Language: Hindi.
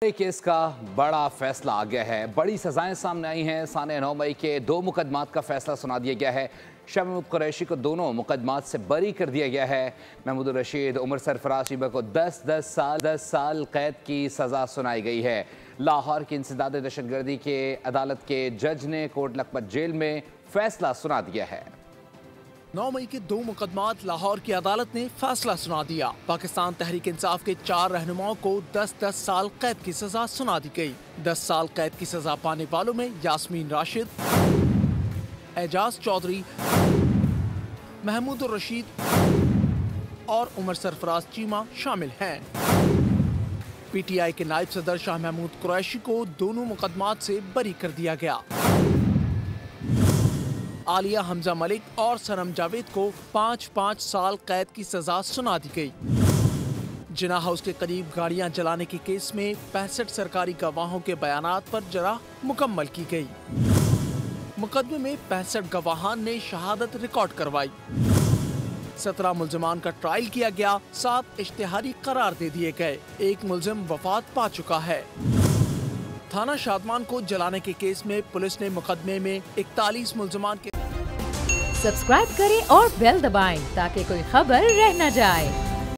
केस का बड़ा फैसला आ गया है। बड़ी सजाएं सामने आई हैं। साने 9 मई के 2 मुकदमात का फैसला सुना दिया गया है। शाह महमूद कुरैशी को दोनों मुकदमात से बरी कर दिया गया है। महमूद रशीद, उमर सरफराज शीबा को 10 साल कैद की सजा सुनाई गई है। लाहौर की इंसदाद दहशतगर्दी के अदालत के जज ने कोट लखपत जेल में फैसला सुना दिया है। 9 मई के 2 मुकदमात लाहौर की अदालत ने फैसला सुना दिया। पाकिस्तान तहरीक इंसाफ के 4 रहनुमाओं को 10 साल कैद की सजा सुना दी गई। 10 साल कैद की सजा पाने वालों में यास्मीन राशिद, एजाज चौधरी, महमूद रशीद और उमर सरफराज चीमा शामिल हैं। पीटीआई के नायब सदर शाह महमूद कुरैशी को दोनों मुकदमात से बरी कर दिया गया। आलिया हमजा मलिक और सनम जावेद को 5 साल कैद की सजा सुना दी गई। जिना हाउस के करीब गाड़ियां जलाने के केस में 65 सरकारी गवाहों के बयानात पर जरा मुकम्मल की गई। मुकदमे में 65 गवाहान ने शहादत रिकॉर्ड करवाई। 17 मुल्जिमान का ट्रायल किया गया। 7 इश्तिहारी करार दे दिए गए। 1 मुल्जिम वफात पा चुका है। थाना शादमान को जलाने के केस में पुलिस ने मुकदमे में 41 मुल्जिमान के सब्सक्राइब करें और बेल दबाएं ताकि कोई खबर रह न जाए।